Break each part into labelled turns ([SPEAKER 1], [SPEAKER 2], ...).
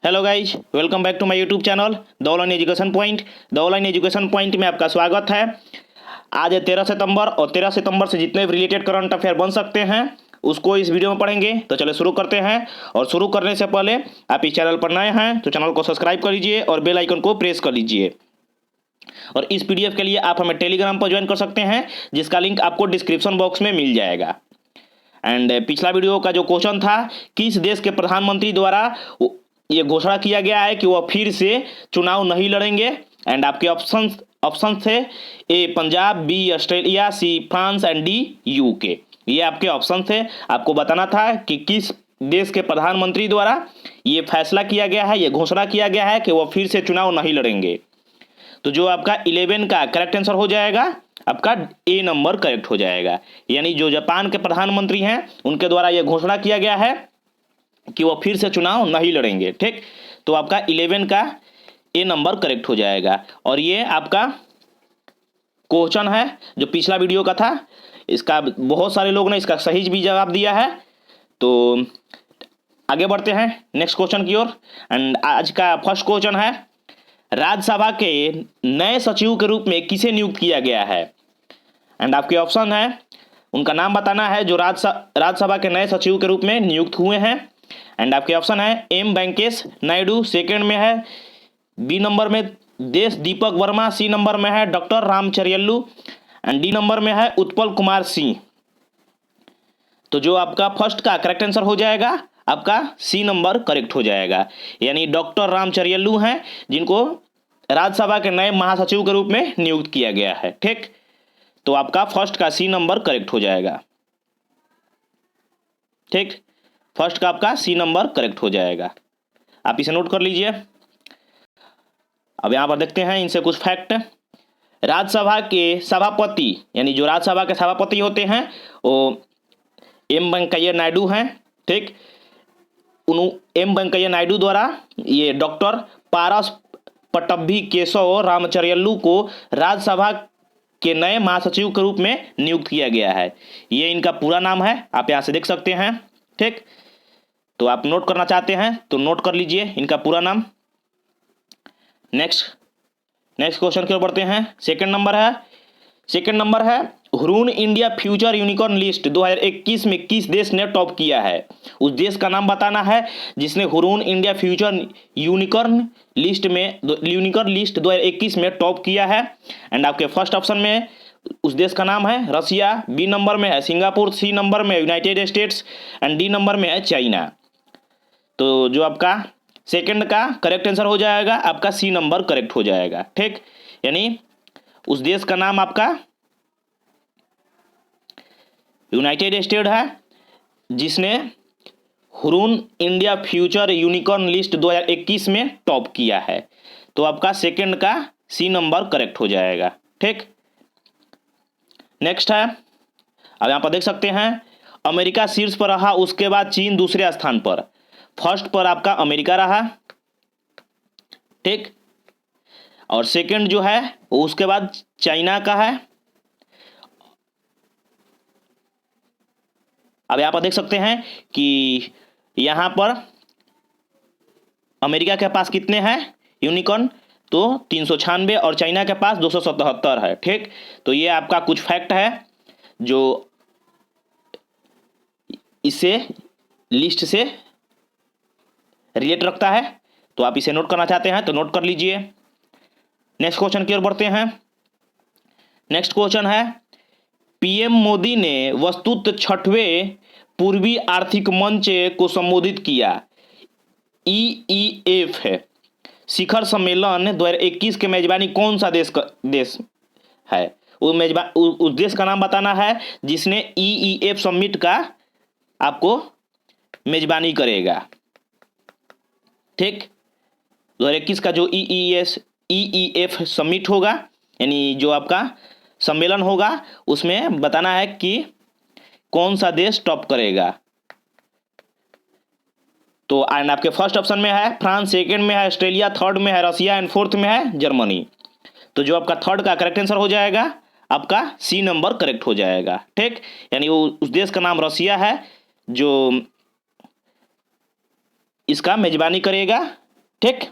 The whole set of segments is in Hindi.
[SPEAKER 1] Hello guys, welcome back to my YouTube channel the online education point. The online education point में आपका स्वागत है। आज है 13 सितंबर और 13 सितंबर से जितने भी रिलेटेड करंट अफेयर बन सकते हैं उसको इस वीडियो में पढ़ेंगे। तो चलो शुरू करते हैं। और शुरू करने से पहले आप इस चैनल पर नए हैं तो चैनल को सब्सक्राइब कर लीजिए और बेल आइकन को प्रेस कर लीजिए। और इस पीडीएफ के लिए आप हमें टेलीग्राम पर ज्वाइन कर सकते हैं जिसका लिंक आपको डिस्क्रिप्शन बॉक्स में मिल जाएगा। एंड पिछला वीडियो का जो क्वेश्चन था, किस देश के प्रधानमंत्री द्वारा ये घोषणा किया गया है कि वह फिर से चुनाव नहीं लड़ेंगे। एंड आपके ऑप्शन थे A Punjab, B Australia, C France and D UK. ये आपके ऑप्शन थे। आपको बताना था कि किस देश के प्रधानमंत्री द्वारा ये फैसला किया गया है, ये घोषणा किया गया है कि वह फिर से चुनाव नहीं लड़ेंगे। तो जो आपका 11 का करेक्ट आंसर हो जाएगा आपका ए नंबर करेक्ट हो जाएगा। यानी जो जापान के प्रधानमंत्री हैं उनके द्वारा यह घोषणा किया गया है कि वो फिर से चुनाव नहीं लड़ेंगे। ठीक, तो आपका 11 का ए नंबर करेक्ट हो जाएगा। और ये आपका क्वेश्चन है जो पिछला वीडियो का था, इसका बहुत सारे लोग ने इसका सही भी जवाब दिया है। तो आगे बढ़ते हैं नेक्स्ट क्वेश्चन की ओर। एंड आज का फर्स्ट क्वेश्चन है, राज्यसभा के नए सचिव के रूप में किसे नियुक्त किया गया है। एंड आपके ऑप्शन है, उनका नाम बताना है जो राज्यसभा के नए सचिव के रूप में नियुक्त हुए हैं। एंड आपके ऑप्शन है एम वेंकैया नायडू, सेकंड में है, बी नंबर में देश दीपक वर्मा, सी नंबर में है डॉक्टर रामचरियल्लू एंड डी नंबर में है उत्पल कुमार सिंह। तो जो आपका फर्स्ट का करेक्ट आंसर हो जाएगा आपका सी नंबर करेक्ट हो जाएगा। यानी डॉक्टर रामचरियल्लू हैं जिनको राज्यसभा के नए महासचिव के रूप में नियुक्त किया गया है। ठीक, तो आपका फर्स्ट का सी नंबर करेक्ट हो जाएगा। ठीक, फर्स्ट का आपका सी नंबर करेक्ट हो जाएगा। आप इसे नोट कर लीजिए। अब यहां पर देखते हैं इनसे कुछ फैक्ट। राज्यसभा के सभापति यानी जो राज्यसभा के सभापति होते हैं वो एम वेंकैया नायडू हैं। ठीक, एम वेंकैया नायडू द्वारा ये डॉक्टर पारस पट्टभी केशव रामचरियल्लू को राज्यसभा के नए महासचिव के रूप में नियुक्त किया गया है। ये इनका पूरा नाम है, आप यहां से देख सकते हैं। ठीक, तो आप नोट करना चाहते हैं तो नोट कर लीजिए इनका पूरा नाम। नेक्स्ट क्वेश्चन की ओर बढ़ते हैं। सेकंड नंबर है Hurun India future unicorn list 2021 में किस देश ने टॉप किया है। उस देश का नाम बताना है जिसने Hurun India future unicorn list 2021 में टॉप किया है। एंड आपके फर्स्ट ऑप्शन में उस देश का नाम है रसिया, बी नंबर में है सिंगापुर, सी नंबर में United states and D number में है चाइना। तो जो आपका सेकंड का करेक्ट आंसर हो जाएगा आपका सी नंबर करेक्ट हो जाएगा। ठीक, यानी उस देश का नाम आपका यूनाइटेड स्टेट है जिसने Hurun India future unicorn list 2021 में टॉप किया है। तो आपका सेकंड का सी नंबर करेक्ट हो जाएगा। ठीक, नेक्स्ट है, अब यहां पर देख सकते हैं अमेरिका शीर्ष पर रहा, उसके बाद चीन दूसरे स्थान पर। फर्स्ट पर आपका अमेरिका रहा। ठीक, और सेकंड जो है वो उसके बाद चाइना का है। अब यहां पर देख सकते हैं कि यहां पर अमेरिका के पास कितने हैं यूनिकॉर्न, तो 396 और चाइना के पास 277 है। ठीक, तो ये आपका कुछ फैक्ट है जो इससे लिस्ट से रिलेट रखता है। तो आप इसे नोट करना चाहते हैं तो नोट कर लीजिए। नेक्स्ट क्वेश्चन की ओर बढ़ते हैं। नेक्स्ट क्वेश्चन है, पीएम मोदी ने वस्तुत 6वें पूर्वी आर्थिक मंच को संबोधित किया। EEF है शिखर सम्मेलन 2021 के मेजबानी कौन सा देश है। उस देश का नाम बताना है जिसने EEF समिट का आपको मेजबानी करेगा। ठीक, 2021 का जो EEF समिट होगा यानी जो आपका सम्मेलन होगा उसमें बताना है कि कौन सा देश टॉप करेगा। तो एंड आपके फर्स्ट ऑप्शन में है फ्रांस, सेकंड में है ऑस्ट्रेलिया, थर्ड में है रसिया एंड फोर्थ में है जर्मनी। तो जो आपका थर्ड का करेक्ट आंसर हो जाएगा आपका सी नंबर करेक्ट हो जाएगा। ठीक, यानी वो उस देश का नाम रसिया है जो इसका मेजबानी करेगा ठीक,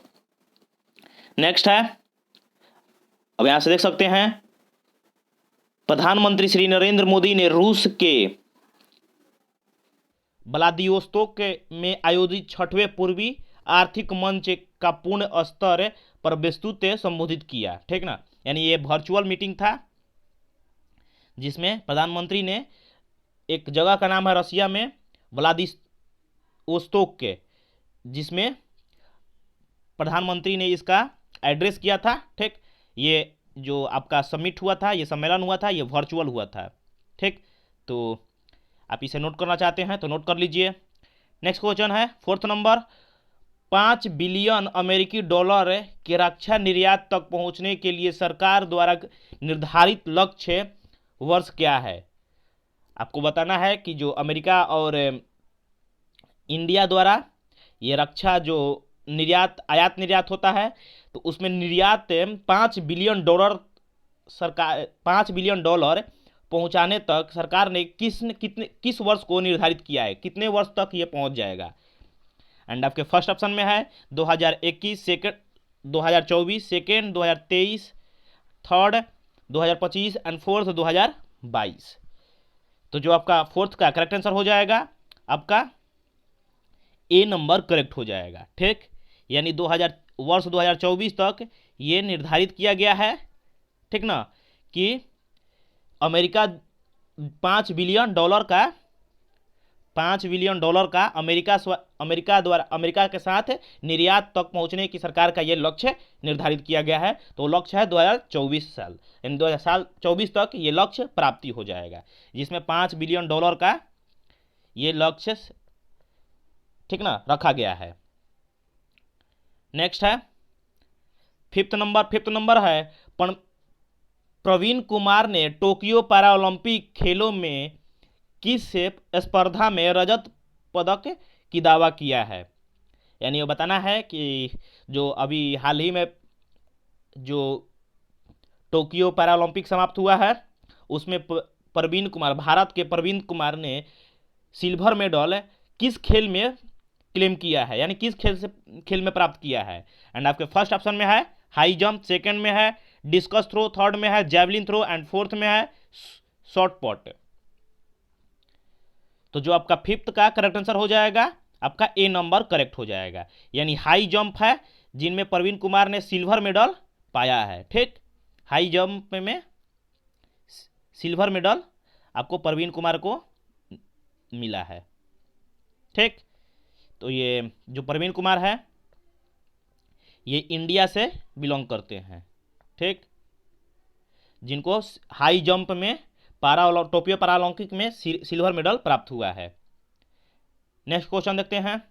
[SPEAKER 1] नेक्स्ट है, अब यहां से देख सकते हैं, प्रधानमंत्री श्री नरेंद्र मोदी ने रूस के व्लादिवोस्तोक में आयोजित 6वें पूर्वी आर्थिक मंच का पूर्ण स्तर पर विस्तृत संबोधित किया। ठीक ना, यानी ये वर्चुअल मीटिंग था जिसमें प्रधानमंत्री ने, एक जगह का नाम है रसिया में व्लादिवोस्तोक के, जिसमें प्रधानमंत्री ने इसका एड्रेस किया था। ठीक, ये जो आपका समिट हुआ था, ये सम्मेलन हुआ था, ये वर्चुअल हुआ था। ठीक, तो आप इसे नोट करना चाहते हैं तो नोट कर लीजिए। नेक्स्ट क्वेश्चन है 4th नंबर, 5 बिलियन अमेरिकी डॉलर के रक्षा निर्यात तक पहुंचने के लिए सरकार द्वारा निर्धारित लक्ष्य वर्ष क्या है। आपको बताना है कि जो अमेरिका और इंडिया द्वारा ये रक्षा जो निर्यात आयात निर्यात होता है, तो उसमें निर्यात 5 बिलियन डॉलर सरकार 5 बिलियन डॉलर पहुंचाने तक सरकार ने किस वर्ष को निर्धारित किया है, कितने वर्ष तक ये पहुंच जाएगा। एंड आपके फर्स्ट ऑप्शन में है 2021, second 2024, second 2023, third 2025 and fourth 2022। तो जो आपका फोर्थ का करेक्ट आंसर हो जाएगा आपका ए नंबर करेक्ट हो जाएगा। ठीक, यानी वर्ष 2024 तक ये निर्धारित किया गया है, ठीक ना, कि अमेरिका 5 बिलियन डॉलर का अमेरिका के साथ निर्यात तक पहुंचने की सरकार का ये लक्ष्य निर्धारित किया गया है। तो लक्ष्य है 2024 साल, यानी 2024 तक ये लक्ष्य प्राप्ति हो जाएगा, जिसमें 5 बिलियन डॉलर का ये लक्ष्य, ठीक ना, रखा गया है। नेक्स्ट है 5th नंबर है, प्रवीण कुमार ने टोक्यो पैरालंपिक खेलों में किस स्पर्धा में रजत पदक की दावा किया है। यानी ये बताना है कि जो अभी हाल ही में जो टोक्यो पैरालंपिक समाप्त हुआ है, उसमें भारत के प्रवीण कुमार ने सिल्वर मेडल किस खेल में क्लेम किया है, यानी किस खेल में प्राप्त किया है। एंड आपके फर्स्ट ऑप्शन में है हाई जंप, सेकंड में है डिस्कस थ्रो, थर्ड में है जैवलिन थ्रो एंड फोर्थ में है शॉर्ट पुट। तो जो आपका 5th का करेक्ट आंसर हो जाएगा आपका ए नंबर करेक्ट हो जाएगा, यानी हाई जंप है जिनमें प्रवीण कुमार ने सिल्वर मेडल पाया है। ठीक, हाई जंप में सिल्वर मेडल आपको प्रवीण कुमार को मिला है। ठीक, तो ये जो प्रवीण कुमार है ये इंडिया से बिलोंग करते हैं। ठीक, जिनको हाई जंप में टोक्यो पैरालंपिक में सिल्वर मेडल प्राप्त हुआ है। नेक्स्ट क्वेश्चन देखते हैं।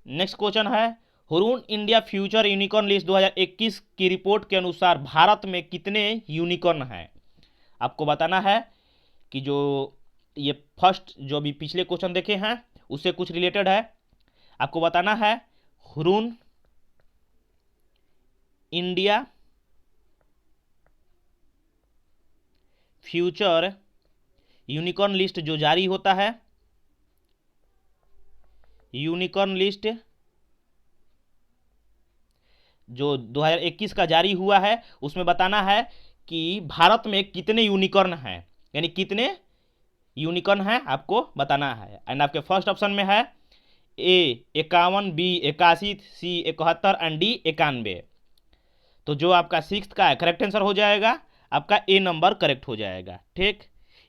[SPEAKER 1] नेक्स्ट क्वेश्चन है, Hurun India future unicorn list 2021 की रिपोर्ट के अनुसार भारत में कितने यूनिकॉर्न हैं। आपको बताना है कि जो ये फर्स्ट जो अभी पिछले क्वेश्चन देखे हैं उससे कुछ रिलेटेड है। आपको बताना है Hurun India future unicorn list जो जारी होता है, यूनिकॉर्न लिस्ट जो 2021 का जारी हुआ है, उसमें बताना है कि भारत में कितने यूनिकॉर्न हैं, यानी कितने यूनिकॉर्न हैं आपको बताना है। एंड आपके फर्स्ट ऑप्शन में है ए 51, बी 81, सी 71 एंड डी 91। तो जो आपका 6th का करेक्ट आंसर हो जाएगा आपका ए नंबर करेक्ट हो जाएगा। ठीक,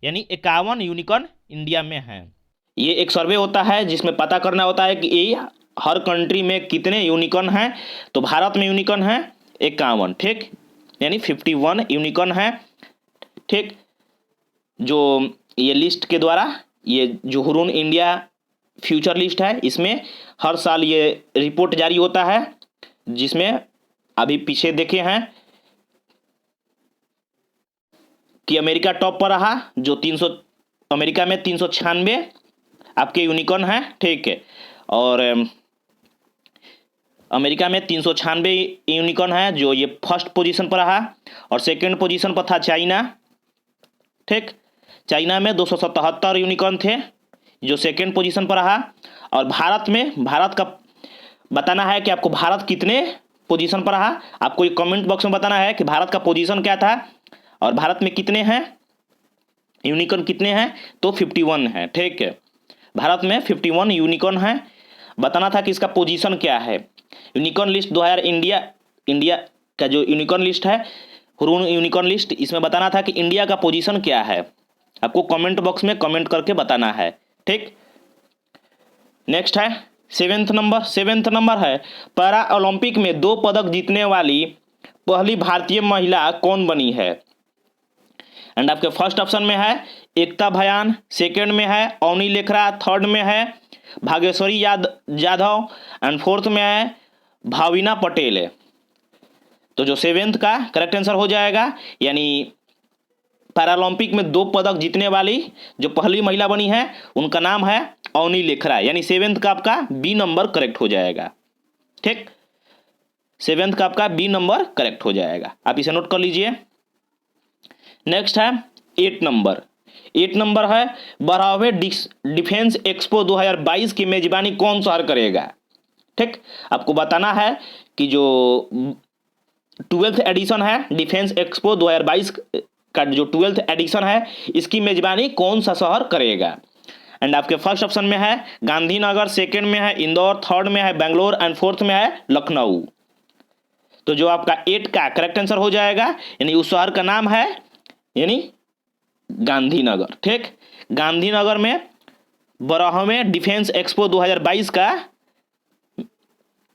[SPEAKER 1] यानी 51 यूनिकॉर्न इंडिया में है। ये एक सर्वे होता है जिसमें पता करना होता है कि हर कंट्री में कितने यूनिकॉर्न हैं। तो भारत में यूनिकॉर्न है 51। ठीक, यानी 51 यूनिकॉर्न है। ठीक, जो ये लिस्ट के द्वारा ये जो हुरून इंडिया फ्यूचर लिस्ट है, इसमें हर साल ये रिपोर्ट जारी होता है, जिसमें अभी पीछे देखे हैं कि अमेरिका टॉप पर रहा, जो अमेरिका में 396 आपके यूनिकॉर्न है। ठीक है, और अमेरिका में 396 यूनिकॉर्न है जो ये फर्स्ट पोजीशन पर रहा, और सेकंड पोजीशन पर था चाइना। ठीक, चाइना में 277 यूनिकॉर्न थे जो सेकंड पोजीशन पर रहा, और भारत का बताना है कि आपको भारत कितने पोजीशन पर रहा। आपको एक कमेंट बॉक्स में बताना है कि भारत का पोजीशन क्या था और भारत में कितने हैं, यूनिकॉर्न कितने हैं। तो 51 है, ठीक है। भारत में 51 यूनिकॉर्न है। बताना था कि इसका पोजीशन क्या है। यूनिकॉर्न लिस्ट 2000 इंडिया का जो यूनिकॉर्न लिस्ट है, हुरून यूनिकॉर्न लिस्ट, इसमें बताना था कि इंडिया का पोजीशन क्या है। आपको कमेंट बॉक्स में कमेंट करके बताना है, ठीक। नेक्स्ट है सेवेंथ नंबर है पैरा ओलंपिक में 2 पदक जीतने वाली पहली भारतीय महिला कौन बनी है। एंड आपके फर्स्ट ऑप्शन में है एकता भयान, सेकंड में है अवनी लेखरा, थर्ड में है भागेश्वरी जाधव एंड फोर्थ में है भाविना पटेल है। तो जो सेवेंथ का करेक्ट आंसर हो जाएगा, यानी पैरालंपिक में 2 पदक जीतने वाली जो पहली महिला बनी है उनका नाम है अवनी लेखरा, यानी सेवेंथ का आपका बी नंबर करेक्ट हो जाएगा, ठीक। सेवेंथ का आपका बी नंबर करेक्ट हो जाएगा, आप इसे नोट कर लीजिए। नेक्स्ट है 8 नंबर है बरावे डिफेंस एक्सपो 2022 की मेजबानी कौन शहर करेगा, ठीक। आपको बताना है कि जो 12th एडिशन है डिफेंस एक्सपो 2022 का जो 12th एडिशन है इसकी मेजबानी कौन सा शहर करेगा। एंड आपके फर्स्ट ऑप्शन में है गांधीनगर, सेकंड में है इंदौर, थर्ड में है बेंगलोर एंड फोर्थ में है लखनऊ। तो जो आपका 8 का करेक्ट आंसर हो जाएगा, यानी उस शहर का नाम है यानी गांधीनगर, ठीक। गांधीनगर में 12वें डिफेंस एक्सपो 2022 का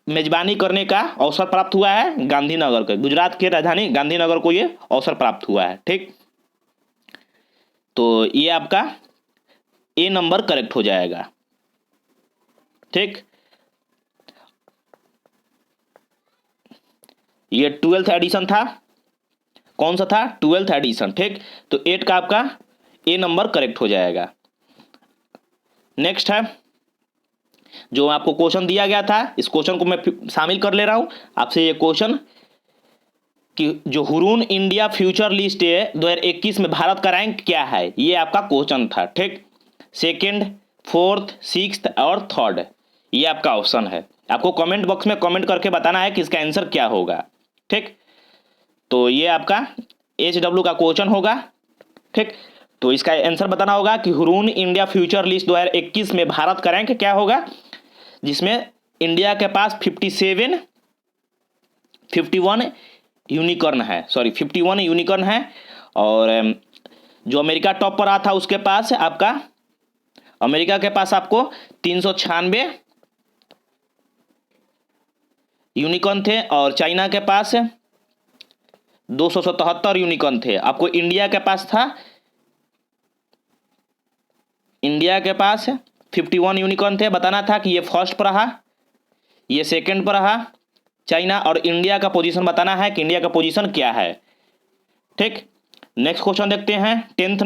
[SPEAKER 1] मेजबानी करने का अवसर प्राप्त हुआ है गांधीनगर के, गुजरात की राजधानी गांधीनगर को ये अवसर प्राप्त हुआ है, ठीक। तो ये आपका ए नंबर करेक्ट हो जाएगा, ठीक। ये 12th एडिशन था, कौन सा था 12th एडिशन, ठीक। तो 8 का आपका ए नंबर करेक्ट हो जाएगा। नेक्स्ट है जो आपको क्वेश्चन दिया गया था, इस क्वेश्चन को मैं शामिल कर ले रहा हूं आपसे। ये क्वेश्चन कि जो हुरून इंडिया फ्यूचर लिस्ट है 2021 में भारत का रैंक क्या है, ये आपका क्वेश्चन था, ठीक। सेकंड, फोर्थ, सिक्स्थ और थर्ड, ये आपका ऑप्शन है। आपको कमेंट बॉक्स में कमेंट करके बताना है कि इसका आंसर क्या होगा, ठीक। तो ये आपका HW का क्वेश्चन होगा, ठीक। तो इसका आंसर बताना होगा कि हुरून इंडिया फ्यूचर लिस्ट 2021 में भारत का रैंक क्या होगा, जिसमें इंडिया के पास 51 यूनिकॉर्न है, 51 यूनिकॉर्न है। और जो अमेरिका टॉप पर रहा था उसके पास आपका, अमेरिका के पास आपको 396 यूनिकॉर्न थे और चाइना के पास 277 यूनिकॉर्न थे। आपको इंडिया के पास था, इंडिया के पास 51 यूनिकॉर्न थे। बताना था कि ये फर्स्ट पर रहा, ये सेकंड पर रहा चाइना, और इंडिया का पोजीशन बताना है कि इंडिया का पोजीशन क्या है, ठीक। नेक्स्ट क्वेश्चन देखते हैं 10th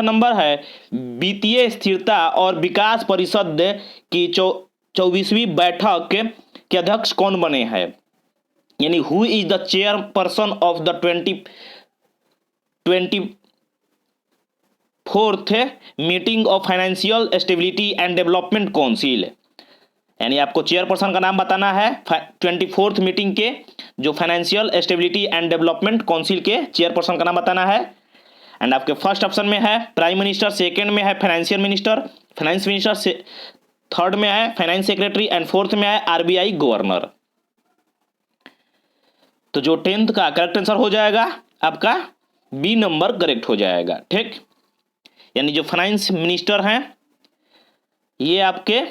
[SPEAKER 1] नंबर है वित्तीय स्थिरता और विकास परिषद की 24वीं बैठक के अध्यक्ष कौन बने हैं, यानी who is the chairperson of the 24th meeting of financial stability and development council, यानी आपको चेयरपर्सन का नाम बताना है 24th मीटिंग के जो financial stability and development council के चेयरपर्सन का नाम बताना है। एंड आपके फर्स्ट ऑप्शन में है प्राइम मिनिस्टर, सेकंड में है फाइनेंस मिनिस्टर, थर्ड में है फाइनेंस सेक्रेटरी एंड फोर्थ में है RBI गवर्नर। तो जो 10th का करेक्ट आंसर हो जाएगा आपका बी नंबर करेक्ट हो जाएगा, ठीक। यानी जो फाइनेंस मिनिस्टर हैं ये आपके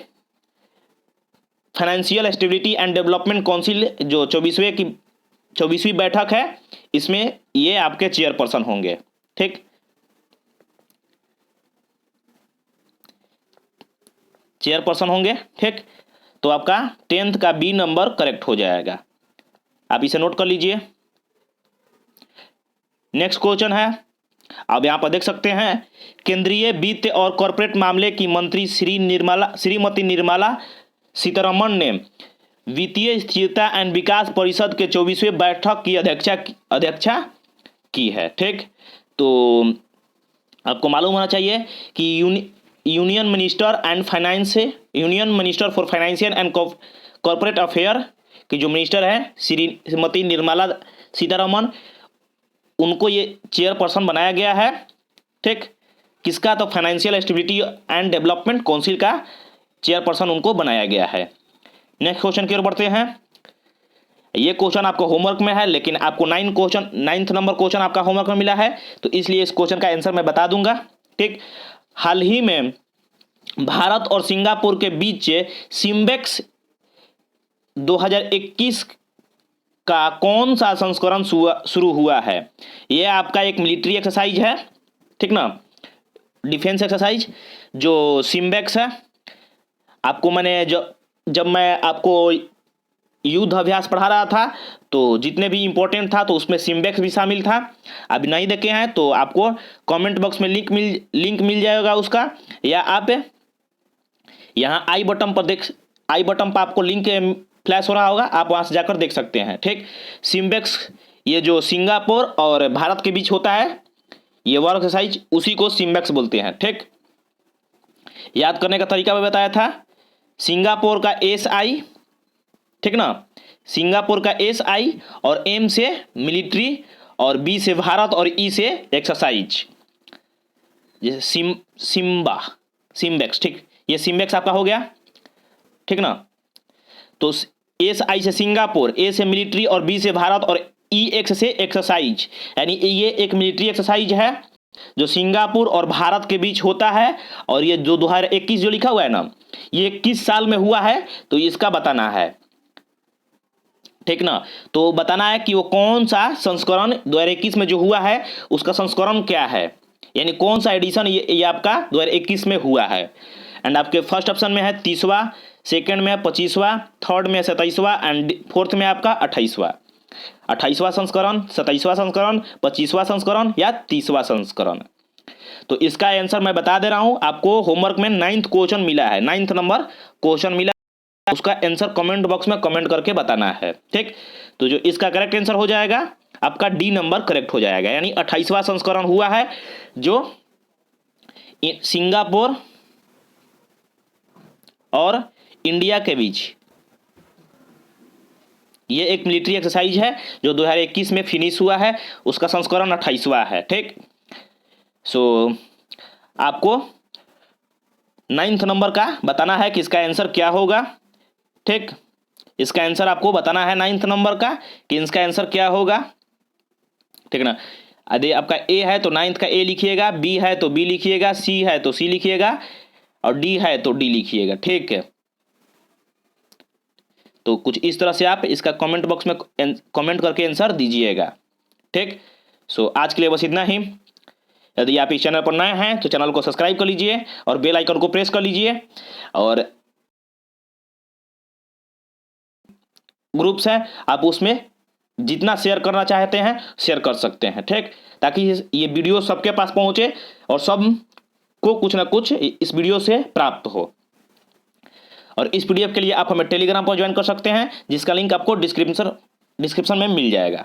[SPEAKER 1] financial stability and development council जो 24वीं बैठक है इसमें ये आपके चेयरपर्सन होंगे, ठीक। चेयरपर्सन होंगे, ठीक। तो आपका 10th का बी नंबर करेक्ट हो जाएगा, आप इसे नोट कर लीजिए। नेक्स्ट क्वेश्चन है, अब यहां पर देख सकते हैं केंद्रीय वित्त और कॉर्पोरेट मामले की मंत्री श्रीमती निर्मला सीतारमण ने वित्तीय स्थिरता एंड विकास परिषद के 24वें बैठक की अध्यक्षा की है, ठीक। तो आपको मालूम होना चाहिए कि union minister for financial and corporate affair की जो मिनिस्टर है श्रीमती निर्मला सीतारमण, उनको ये चेयरपर्सन बनाया गया है। ठीक, किसका? तो financial stability and development council का चेयरपर्सन उनको बनाया गया है। नेक्स्ट क्वेश्चन की ओर बढ़ते हैं। ये क्वेश्चन आपको होमवर्क में है, लेकिन आपको 9th नंबर क्वेश्चन आपका होमवर्क में मिला है, तो इसलिए इस क्वेश्चन का आंसर मैं बता दूंगा। ठीक, हाल ही में भारत और सिंगापुर के बीच सिम्बेक्स 2021 का कौन सा संस्करण शुरू हुआ है? यह आपका एक मिलिट्री एक्सरसाइज है, ठीक ना, डिफेंस एक्सरसाइज जो सिम्बेक्स है। आपको मैंने जब मैं आपको युद्ध अभ्यास पढ़ा रहा था तो जितने भी इंपॉर्टेंट था तो उसमें सिम्बेक्स भी शामिल था। अभी नहीं देखे हैं तो आपको कमेंट बॉक्स में लिंक मिल जाएगा उसका, या आप यहाँ आई बटन पर आपको लिंक फ्लैश हो रहा होगा, आप वहाँ से जाकर देख सकते हैं। ठीक, सिम्बेक्स ये जो सिंगापुर और भारत के बीच होता है ये वार एक्सरसाइज, उसी को सिम्बेक्स बोलते हैं। ठीक, याद करने का तरीका मैं बताया था। सिंगापुर का SI, ठीक ना, सिंगापुर का SI और M से मिलिट्री और B से भारत और E से एक्सरसाइज, जैसे सिम्बेक्स। ठीक, ये सिम्बेक्स आपका हो गया, ठीक ना। तो SI से सिंगापुर, A से मिलिट्री और B से भारत और EX से एक्सरसाइज, यानी ये एक मिलिट्री एक्सरसाइज है जो सिंगापुर और भारत के बीच होता है। और ये जो 2021 जो लिखा हुआ है ना, ये किस साल में हुआ है तो इसका बताना है, ठीक ना। तो बताना है कि वो कौन सा संस्करण 2021 में जो हुआ है उसका संस्करण क्या है, यानी कौन सा एडिशन ये आपका 2021 में हुआ है। एंड आपके फर्स्ट ऑप्शन में है 30वां, सेकंड में है 25वां, थर्ड में 27वां एंड फोर्थ में आपका 28वां संस्करण, 27वां संस्करण, 25वां संस्करण या 30वां संस्करण। तो इसका आंसर मैं बता दे रहा हूं आपको। होमवर्क में 9th क्वेश्चन मिला है, 9th नंबर क्वेश्चन मिला, उसका आंसर कमेंट बॉक्स में कमेंट करके बताना है। ठीक, तो जो इसका करेक्ट आंसर हो जाएगा आपका D नंबर करेक्ट हो जाएगा, यानी 28वां संस्करण हुआ है जो सिंगापुर और इंडिया के बीच, ये एक मिलिट्री एक्सरसाइज है जो 2021 में फिनिश हुआ है, उसका संस्करण 28वां है। ठीक, सो आपको 9th नंबर का बताना है कि इसका आंसर क्या होगा। ठीक, इसका आंसर आपको बताना है 9th नंबर का कि इसका आंसर क्या होगा, ठीक ना। यदि आपका A है तो 9th का A लिखिएगा, B है तो B लिखिएगा, C है तो C लिखिएगा और D है तो D लिखिएगा। ठीक है, तो कुछ इस तरह से आप इसका कमेंट बॉक्स में कमेंट करके आंसर दीजिएगा। ठीक, सो आज के लिए बस इतना ही। यदि आप इस चैनल पर नए हैं तो चैनल को सब्सक्राइब कर लीजिए और बेल आइकन को प्रेस कर लीजिए, और ग्रुप्स है आप उसमें जितना शेयर करना चाहते हैं शेयर कर सकते हैं। ठीक, ताकि ये वीडियो सबके पास पहुंचे और सब को कुछ ना कुछ इस वीडियो से प्राप्त हो। और इस PDF के लिए आप हमें टेलीग्राम पर ज्वाइन कर सकते हैं, जिसका लिंक आपको डिस्क्रिप्शन में मिल जाएगा।